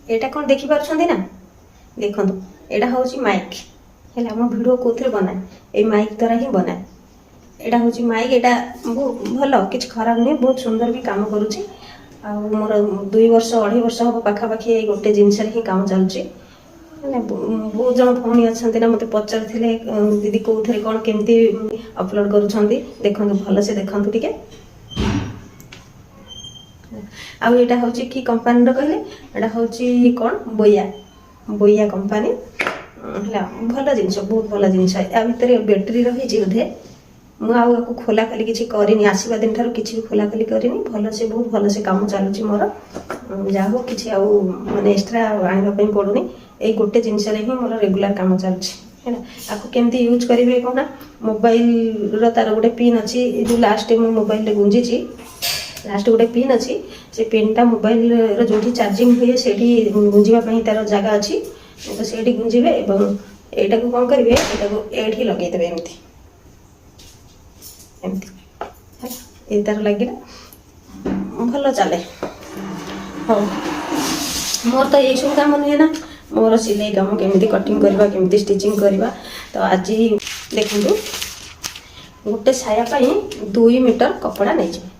एटा कौन देखि पारछंती ना देखंतु एटा होची माइक हेला हम वीडियो कोथरे बनाए ए माइक द्वारा ही बनाए एटा होची माइक एटा भलो किछ खराब नहीं बहुत सुंदर भी काम करूची आ मोर 2 वर्ष 2.5 वर्ष हो पाखा पाखी ए गोटे जिंस रे ही काम चलची बहुत जन भौणी अच्छा ना मत पचार थे दीदी कौन कौन केमती अपलोड करुँच देखो भल से देखु टे आउ यहाँ हूँ कि कंपानी कहले यहाँ हूँ कौन बोया बोया कंपानी है भल जिन बहुत भल जिनस या भितर बैटेरी रही बोधे मुझे खोला खोली किसी करनी आसवा दिन ठार कि खोला खोली करनी भल से बहुत भल से कम चलुची मोर जहा हो कि माने एक्सट्रा आने पड़ूनी ये गोटे जिनस ही मोर रेगुलर कम चलुची आपको केमती यूज करेंगे कौन मोबाइल तार गोटे पिन अच्छी जो लास्ट मो मोबाइल गुंजी लास्ट गोटे पिन अच्छी से पिनटा मोबाइल जो चार्जिंग हुए से गुंजापी तार जगह अच्छी तो से गुंजे और यहाँ को कौन करेंगे यहाँ ये लगेदेवे एमती एमती ये तार लगे भल चले हाँ मोर तो यही सब कम नुहे ना मोर सिलाई कम केमी कटिंग करवा केमी स्टिचिंग करवा तो आज देखो गोटे साया 2 मीटर कपड़ा नहीं जाए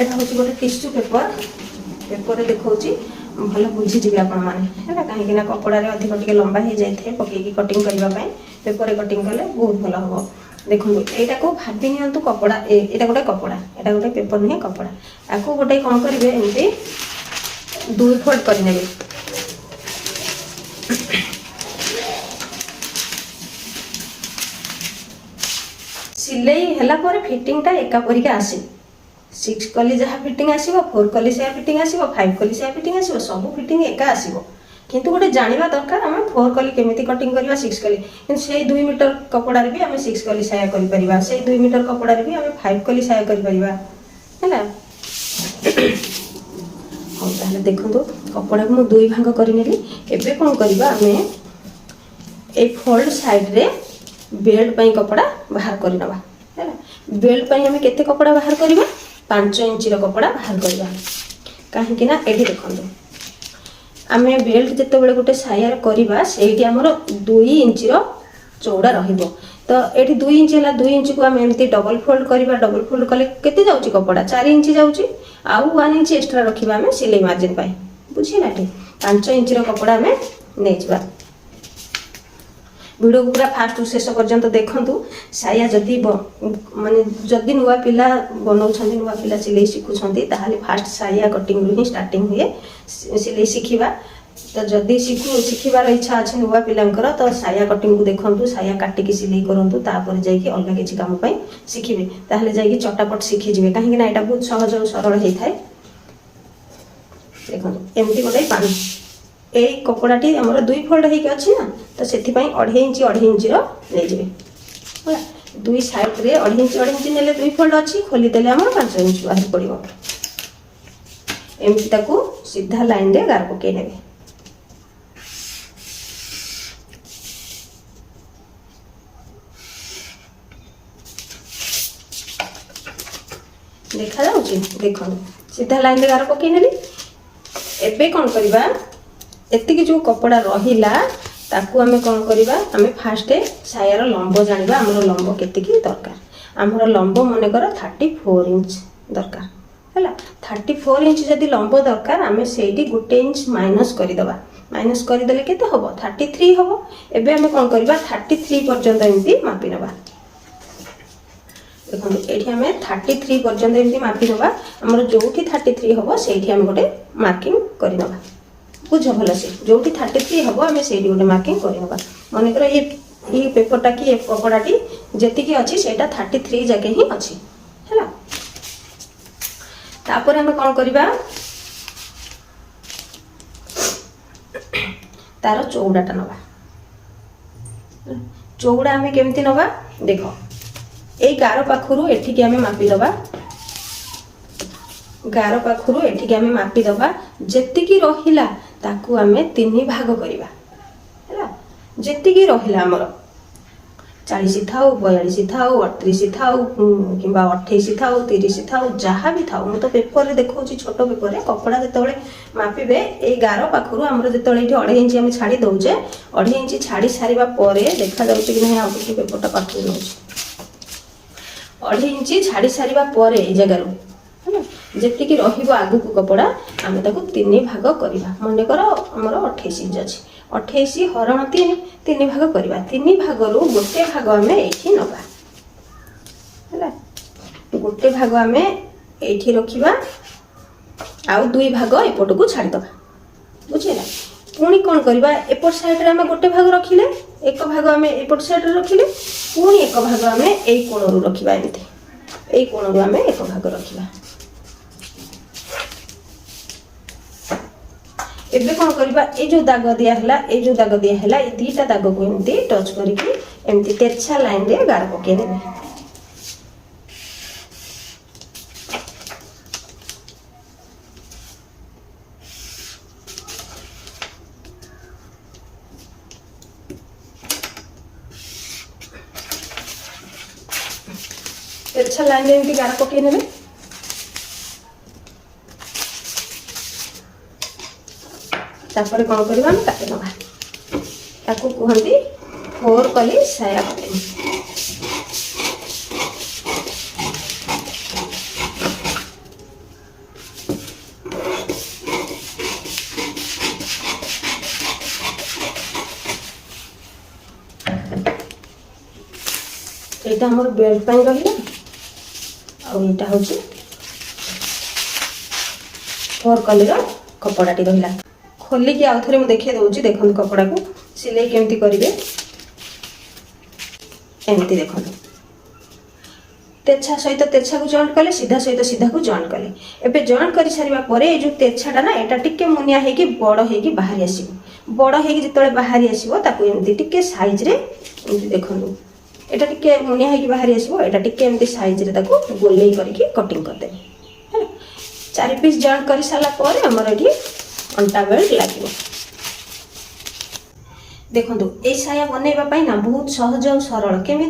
एटा हूँ गोटे टिश्यू पेपर पेपर देखा भल बुझीजी आपण मैंने कहीं कपड़ा अधिक टे लंबा हो जाए पकईकी कटिंग करने पेपर कटिंग कले बहुत भल हम देखो यहाँ को भाभी नि कपड़ा यहाँ गोटे कपड़ा यहाँ गोटे पेपर नुहे कपड़ा आपको गोटे कौन करेंगे एमती 2 फोल्ड करने सिलाई है फिटिंगटा एका परिका आसे 6 कली जहाँ फिटिंग आसो 4 कली से फिटिंग आसो 5 कली से फिटिंग आसो सब फिटिंग एका आसो किंतु गोटे जाना दरकार आम 4 कली केमी कटिंग करवा 6 कली कि से 2 मीटर कपड़ा भी आम 6 कली साया कर से 2 मीटर कपड़ा भी आम 5 कली साया कर है हाँ देखो कपड़ा को मुझे 2 भाग करनेली एबे कौन करवा आम ए फोल्ड साइड रे बेल्ट पई कपड़ा बाहर करनवा है बेल्ट पई आम केते कपड़ा बाहर करवा 5 इंची कपड़ा बाहर करवा कहीं ना ये देखो आम बेल्ट जिते बड़े गोटे साया करवा से 2 इंची चौड़ा रहिबो तो ये 2 इंच है 2 इंच को आम एमती डबल फोल्ड करवा डबल फोल्ड कले केते जाउची कपड़ा 4 इंच जाउची आउ 1 इंच एक्स्ट्रा रखिबा आम सिलाई मार्जिन पाई बुझिला 5 इंच कपड़ा आम नहीं जावा वीडियो को पूरा फास्ट शेष पर्यंत देखु साया जदि माने जदि नुआ पिला बनाऊँ नुआ पिला सिलाई शिखुंट ताहले फास्ट साया कटिंग ही स्टार्टिंग हुए सिलाई शिखा तो जदि शिखबार इच्छा अच्छे नुआ पिलांकर तो साया कटिंग को देखु साया काटिकी सिलाई करूँ तापर जाकि अलग किसी काम शिखे ताहले जाकि चटापट शिखिजे कहीं यहाँ बहुत सहज और सरल होता है देखो एमती गोटे पानी ए कपड़ाटी आम 2 फोल्ड होगी अच्छी ना तो से 2.5 इंच नहीं जाए 2 साइड रे 2.5 इंच ने 2 फोल्ड अच्छी खोलीदे आम 5 इंच बाहर पड़ो एमती सीधा लाइन रे गार पकई ने देखा जाऊँगी देखो सीधा लाइन रे गार पकई नेली एबे कौन करवा एतिकी जो कपड़ा रहिला ताकू आमे कौन करवा आमे फास्ट सायार लंब जानिबा हमर लंब केतिकी दरकार हमर लंब मने कर 34 इंच दरकार हैला 34 इंच जदि लंब दरकार आमे सेठी 1 इंच माइनस करदबा माइनस करदेले केते हबो 33 हबो एबे आमे कौन करवा 33 पर्यंत एमती मापी नबा देखो एठी आमे 33 पर्यंत एमती मापी नबा हमर जोठी 33 हबो सेठी आमे गोटे मार्किंग करि नबा बुझ भल से जो 33 हम आम से गोटे मार्किंग करवा मन कर ये पेपरटा कि कपड़ाटी जी अच्छी से 33 जगह ही अच्छी है तापर आम कौन करवा तार चौड़ाटा नवा चौड़ा आम केमती नवा देख ये गार पाखर एठिकी आम मापी दबा गार पाखु एठिक आम मापिदबा जेतिकी रहिला ताकू आम 3 भाग करवा है जेतिकी रहिला आमर 40 थाउ 42 थाउ 38 थाउ कि 28 थाउ 30 थाउ जहाँ भी थाउ मुझे तो पेपर देखा छोट पेपर कपड़ा जो मापिबे ये गार पाखु आमर जो 2.5 इंच आम छाड़ी दौचे 2.5 इंच छाड़ी सारा देखा जाऊँगी कि ना आगे पेपरटा पाख नौ 2.5 इंच छाड़ी सारा जगार है जेतिकी आगू को कपड़ा आम 3 भाग करवा मनकर आमर 28 इंच अच्छी 28 हरण 3 भाग करवा 3 भाग रु गोटे भाग आम ये नवा है गोटे भाग आम ये रखा आउ 2 भाग एपट को छाड़ीद बुझेगा पुणी कौन करवा एपट साइड आम गोटे भाग रखिले एक भाग आम एपट साइड रखिले पुणी एक भाग आम यही कोण रू रखा एमती यही कोण रू आम एक भाग रखा एबे कौन करवा ये जो दाग दिया ये जो दाग दिया ये 2टा दाग को एमती टच करके एमती तेरछा लाइन रे गार पके देबे तेरछा लाइन रे एमती गार पके नेबे तापर कौन करवा काटे नवा ताकू कहती 4 कली साया कटिंग एटा हमर बेल्ट पाई रहिला आ एटा होची 4 कली रो कपड़ाटी रहिला खोलिकी आउ थे मुझे देखिए दूसरी देखो कपड़ा को सिलाई केमती करेंगे एमती देखो तेरछा सहित तेरछा को जॉइंट कले सीधा सहित सीधा को जॉइंट कले एबे जॉइंट कर सारा पर जो तेरछाटा ना एटा टिके मुनिया होगी बड़ होगी बाहरी आसो बड़ होगी जिते बाहरी आसो एमती टिके साइज रे एमती देखो एटा टिके मुनिया होगी बाहरी आसो एटा टिके एमती साइज रे ताको गोलेई करके कटिंग कर देबे 4 पीस जॉइंट कर सारा पर हमर एठी अंटा बेल्ट लगे देखो ये साया बनवाई ना बहुत सहज और सरल केमी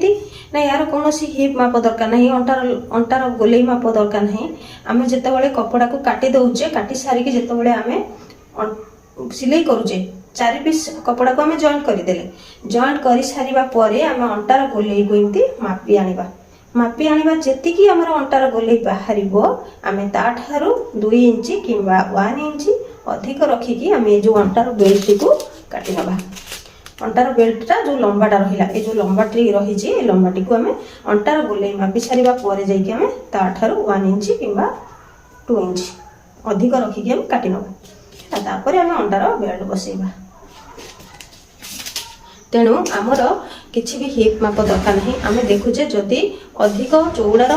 ना यार कौन हिप माप दरकार नहीं अंटार गोलेई माप दरकार नहीं आम जिते कपड़ा को काटी दौचे काटी सारिकी जिते आम सिलाई करुचे 4 पीस कपड़ा को आम जॉइंट करदेले जॉइंट कर सारा आम अंटार गोलेई को एमती मापी मापी आनिबा जेतिकी हमर अंटार गोलेई बाहर आम ताठारू 2 इंच कि 1 इंच अधिक रखिकी आम ये जो अंटार बेल्ट को काटी नबा अंटार बेल्टा जो लंबाटा रहा ये जो लंबाटी रही लंबाटी को आम अंटार गोलेई मापी सारा पर जाइए आम ताठारू 1 इंच कि 2 इंच अधिक रखिकी आम काटी नबा तापर आम अंटार बेल्ट बसैबा तेणु आमर किसी भी हिप माप दरकार नहीं आम देखुचे जदि अधिक चौड़ार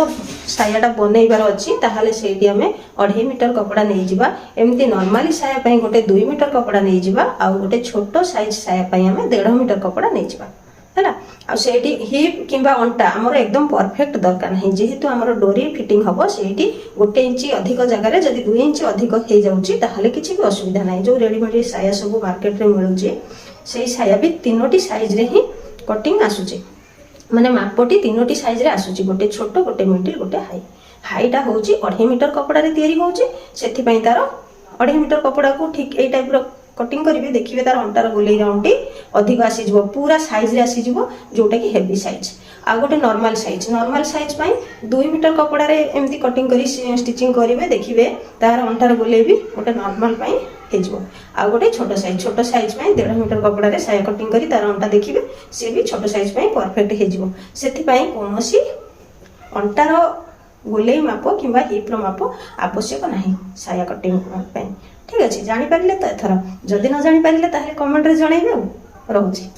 सायाटा बनइबार अच्छी ताहले सेठी आम 2.5 मीटर कपड़ा नहीं जिबा एमती नॉर्मली साया पई गोटे 2 मीटर कपड़ा नहीं जिबा आउ गोटे छोट साइज साया पई आम 1.5 मीटर कपड़ा नहीं जिबा हैला आ सेठी हिप किंबा अंटा आमर एकदम परफेक्ट दरकार नहीं जेहेतु आमर डोरी फिटिंग हबो सेठी 1 इंच अधिक जगह जदि 2 इंच अधिक हो जाउची ताहले किछि भी असुविधा नहीं जो रेडीमेड साया सब मार्केट रे मिलुची से साया भी 3टी साइज रे ही कटिंग आसुची माने मापटी 3टी साइज रे आसुची गोटे छोट गोटे मिडिल गोटे हाई हाईटा होची 2.5 मीटर कपड़ा रे तयारी होची सेथि पई तार 2.5 मीटर कपड़ा को ठीक एई टाइप रो कटिंग करिवे देखिबे तार अंटार गोलेई राउंडी अधिक आसी जिवो पूरा साइज रे आसी जिवो जोटा कि हेवी साइज आ गोटे नॉर्मल साइज पई 2 मीटर कपड़ा रे एमती कटिंग करी स्टिचिंग करिवे देखिबे तार अंटार गोलेई भी गोटे नॉर्मल पई हेजिवो आ गोटे छोट साइज पई 1.5 मीटर कपड़ा रे साया कटिंग करी तार अंटा देखिबे से भी छोट साइज पई परफेक्ट हेजिवो सेथि पई कोनोसी अंटार गोलेई माप किंबा हिप रो माप आवश्यक नहीं साया कटिंग पई ठीक अच्छे जानी पारिले तो एथर जदि न जानी पारिले ताहले कमेंट रे जणाइबे रहउची।